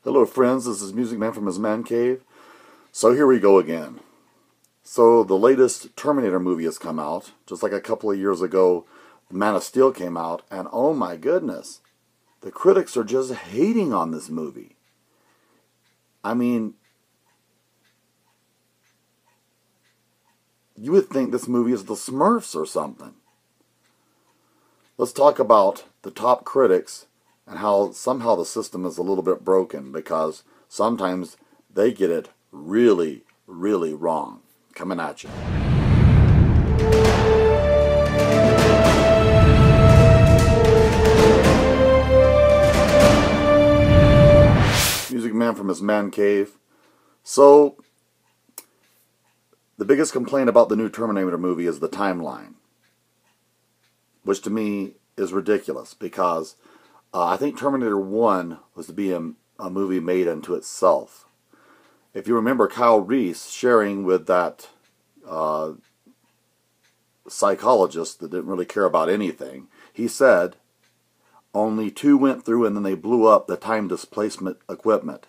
Hello friends, this is Music Man from his man cave. So here we go again. So the latest Terminator movie has come out, just like a couple of years ago, Man of Steel came out, and oh my goodness, the critics are just hating on this movie. I mean, you would think this movie is the Smurfs or something. Let's talk about the top critics and how somehow the system is a little bit broken because sometimes they get it really, really wrong. Coming at you. Music Man from his man cave. So, the biggest complaint about the new Terminator movie is the timeline, which to me is ridiculous because I think Terminator 1 was to be a movie made unto itself. If you remember Kyle Reese sharing with that psychologist that didn't really care about anything, he said only 2 went through and then they blew up the time displacement equipment.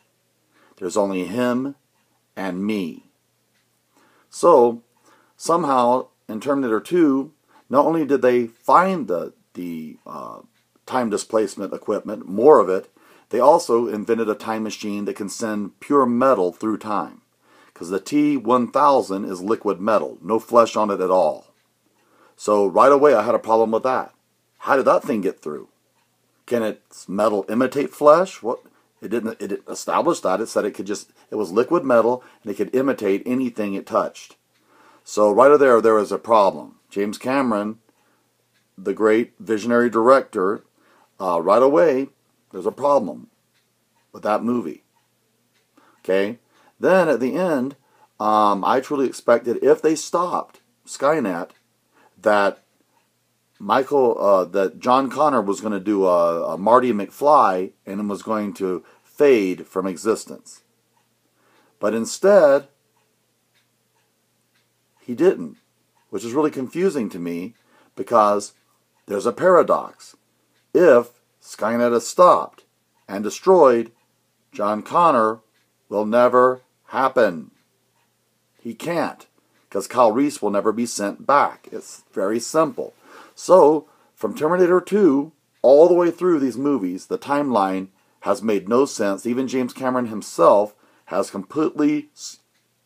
There's only him and me. So, somehow in Terminator 2, not only did they find the time displacement equipment, more of it, they also invented a time machine that can send pure metal through time. Because the T-1000 is liquid metal, no flesh on it at all. So right away I had a problem with that. How did that thing get through? Can its metal imitate flesh? What? It didn't establish that. It said it was liquid metal and it could imitate anything it touched. So right there was a problem. James Cameron, the great visionary director, right away, there's a problem with that movie. Okay? Then at the end, I truly expected if they stopped Skynet, that that John Connor was going to do a Marty McFly and was going to fade from existence. But instead, he didn't, which is really confusing to me because there's a paradox. If Skynet is stopped and destroyed, John Connor will never happen. He can't, because Kyle Reese will never be sent back. It's very simple. So, from Terminator 2 all the way through these movies, the timeline has made no sense. Even James Cameron himself has completely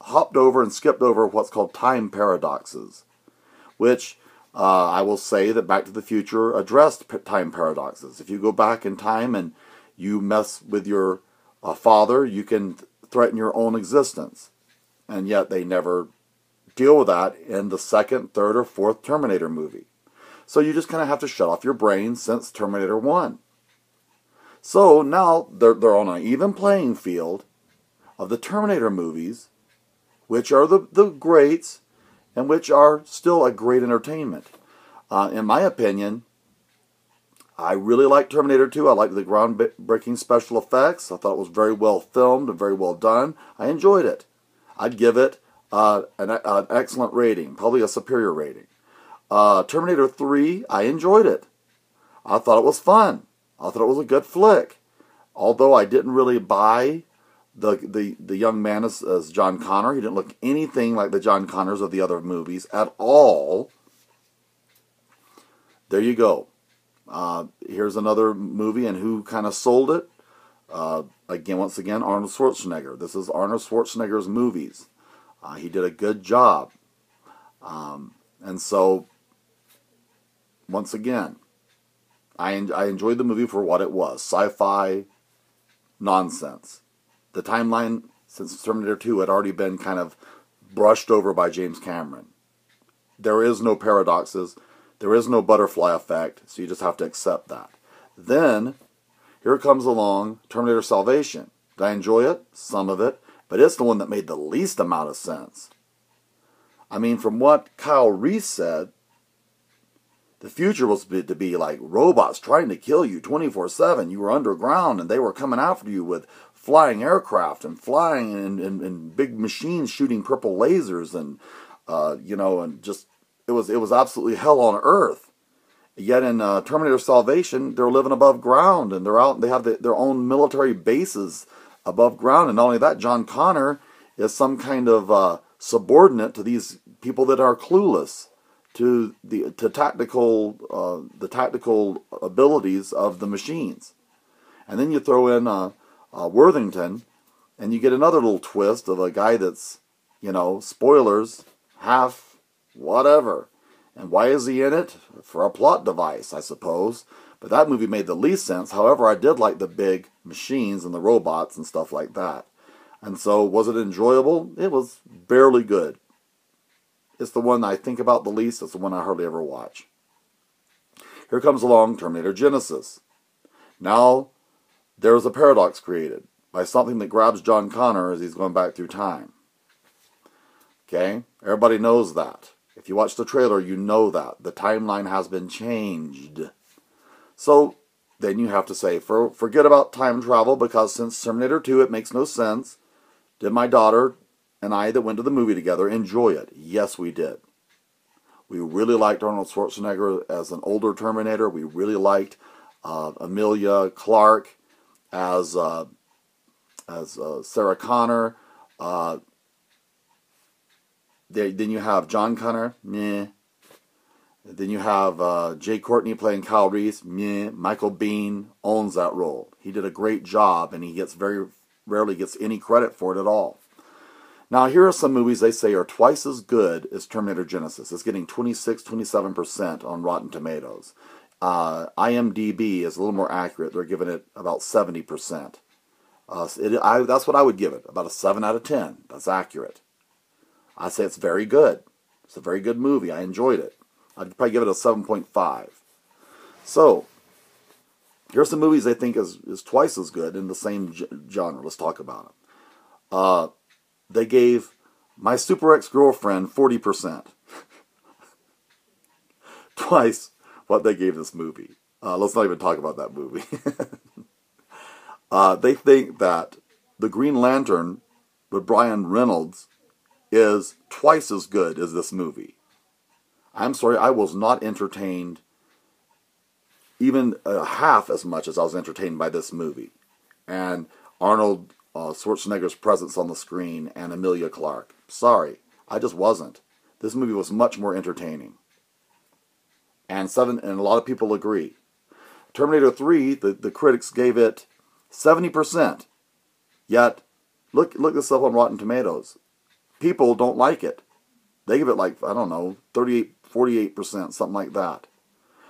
hopped over and skipped over what's called time paradoxes, which I will say that Back to the Future addressed time paradoxes. If you go back in time and you mess with your father, you can threaten your own existence. And yet they never deal with that in the second, third, or fourth Terminator movie. So you just kind of have to shut off your brain since Terminator 1. So now they're on an even playing field of the Terminator movies, which are the greats, and which are still a great entertainment. In my opinion, I really liked Terminator 2. I liked the groundbreaking special effects. I thought it was very well filmed and very well done. I enjoyed it. I'd give it an excellent rating, probably a superior rating. Terminator 3, I enjoyed it. I thought it was fun. I thought it was a good flick. Although I didn't really buy the young man as John Connor. He didn't look anything like the John Connors of the other movies at all. There you go. Here's another movie, and who kind of sold it? Once again, Arnold Schwarzenegger. This is Arnold Schwarzenegger's movies. He did a good job. And so, once again, I enjoyed the movie for what it was. Sci-fi nonsense. The timeline since Terminator 2 had already been kind of brushed over by James Cameron. There is no paradoxes. There is no butterfly effect, so you just have to accept that. Then, here comes along Terminator Salvation. Did I enjoy it? Some of it. But it's the one that made the least amount of sense. I mean, from what Kyle Reese said, the future was to be like robots trying to kill you 24/7. You were underground and they were coming after you with flying aircraft and flying and big machines shooting purple lasers and and just it was absolutely hell on earth. Yet in Terminator Salvation, they're living above ground and they're out. They have their own military bases above ground. And not only that, John Connor is some kind of subordinate to these people that are clueless to the tactical abilities of the machines. And then you throw in Worthington, and you get another little twist of a guy that's, spoilers, half whatever. And why is he in it? For a plot device, I suppose. But that movie made the least sense. However, I did like the big machines and the robots and stuff like that. And so, was it enjoyable? It was barely good. It's the one I think about the least. It's the one I hardly ever watch. Here comes along Terminator Genisys. Now, there is a paradox created by something that grabs John Connor as he's going back through time. Okay? Everybody knows that. If you watch the trailer, you know that. The timeline has been changed. So, then you have to say, forget about time travel, because since Terminator 2, it makes no sense. Did my daughter and I that went to the movie together enjoy it? Yes, we did. We really liked Arnold Schwarzenegger as an older Terminator. We really liked Emilia Clarke as Sarah Connor. Then you have John Connor, meh. Then you have Jay Courtney playing Kyle Reese, meh. Michael Biehn owns that role. He did a great job, and he very rarely gets any credit for it at all. Now, here are some movies they say are twice as good as Terminator Genisys. It's getting 27% on Rotten Tomatoes. IMDb is a little more accurate. They're giving it about 70%. That's what I would give it, about a 7 out of 10. That's accurate. I say it's very good. It's a very good movie. I enjoyed it. I'd probably give it a 7.5. So, here's some movies they think is twice as good in the same genre. Let's talk about them. They gave My Super Ex-Girlfriend 40%. Twice what they gave this movie. Let's not even talk about that movie. They think that The Green Lantern with Ryan Reynolds is twice as good as this movie. I'm sorry, I was not entertained even half as much as I was entertained by this movie. And Arnold Schwarzenegger's presence on the screen and Emilia Clarke. Sorry, I just wasn't. This movie was much more entertaining. And a lot of people agree. Terminator 3, the critics gave it 70%. Yet, look this up on Rotten Tomatoes. People don't like it. They give it 38, 48%, something like that.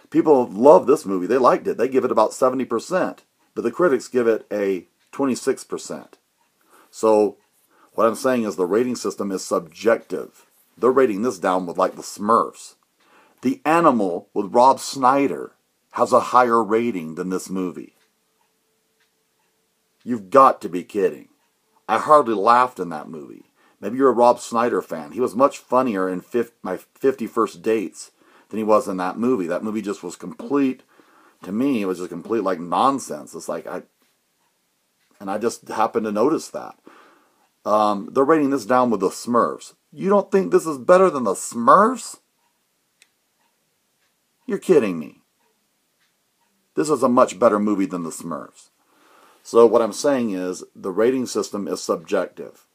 People love this movie. They liked it. They give it about 70%. But the critics give it a 26%. So, what I'm saying is the rating system is subjective. They're rating this down with the Smurfs. The Animal with Rob Schneider has a higher rating than this movie. You've got to be kidding. I hardly laughed in that movie. Maybe you're a Rob Schneider fan. He was much funnier in My 50 First Dates than he was in that movie. That movie just was complete, to me, it was just complete nonsense. It's and I just happened to notice that. They're rating this down with the Smurfs. You don't think this is better than the Smurfs? You're kidding me. This is a much better movie than the Smurfs. So what I'm saying is the rating system is subjective.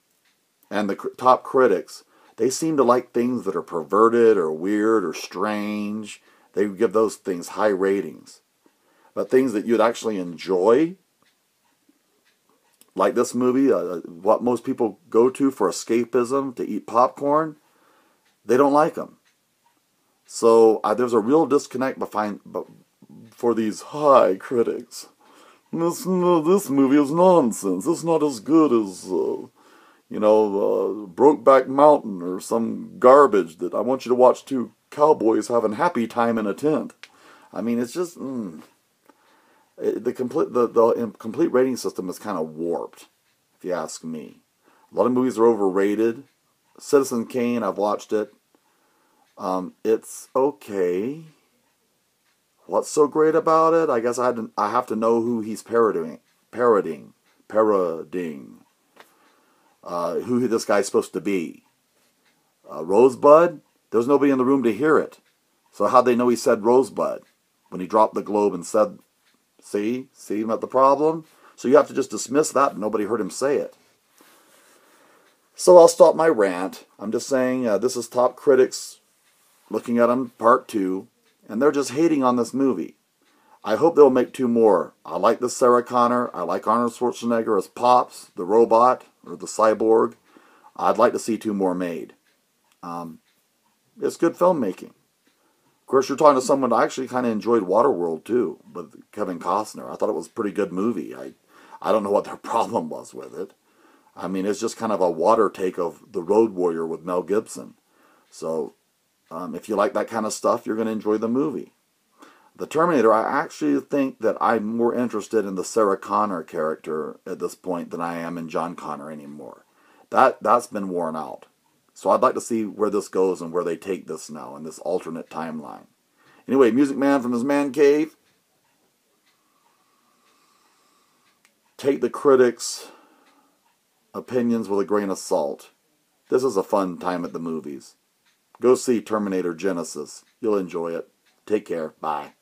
And the top critics, they seem to like things that are perverted or weird or strange. They give those things high ratings. But things that you'd actually enjoy, like this movie, what most people go to for escapism, to eat popcorn, they don't like them. So there's a real disconnect for these high critics. This movie is nonsense. It's not as good as, Brokeback Mountain or some garbage that I want you to watch two cowboys having happy time in a tent. I mean, it's just... The complete rating system is kind of warped, if you ask me. A lot of movies are overrated. Citizen Kane, I've watched it. It's okay. What's so great about it? I guess I have to know who he's parodying. Who this guy's supposed to be. Rosebud? There was nobody in the room to hear it. So how'd they know he said Rosebud? When he dropped the globe and said... See about the problem? So you have to just dismiss that. Nobody heard him say it. So I'll stop my rant. I'm just saying this is top critics looking at him part 2, and they're just hating on this movie. I hope they'll make 2 more. I like the Sarah Connor. I like Arnold Schwarzenegger as Pops, the robot, or the cyborg. I'd like to see 2 more made. It's good filmmaking. Of course, you're talking to someone I actually kind of enjoyed Waterworld, too, with Kevin Costner. I thought it was a pretty good movie. I don't know what their problem was with it. I mean, it's just kind of a water take of The Road Warrior with Mel Gibson. So, if you like that kind of stuff, you're going to enjoy the movie. The Terminator, I actually think that I'm more interested in the Sarah Connor character at this point than I am in John Connor anymore. That's been worn out. So I'd like to see where this goes and where they take this now in this alternate timeline. Anyway, Music Man from his man cave. Take the critics' opinions with a grain of salt. This is a fun time at the movies. Go see Terminator Genisys. You'll enjoy it. Take care. Bye.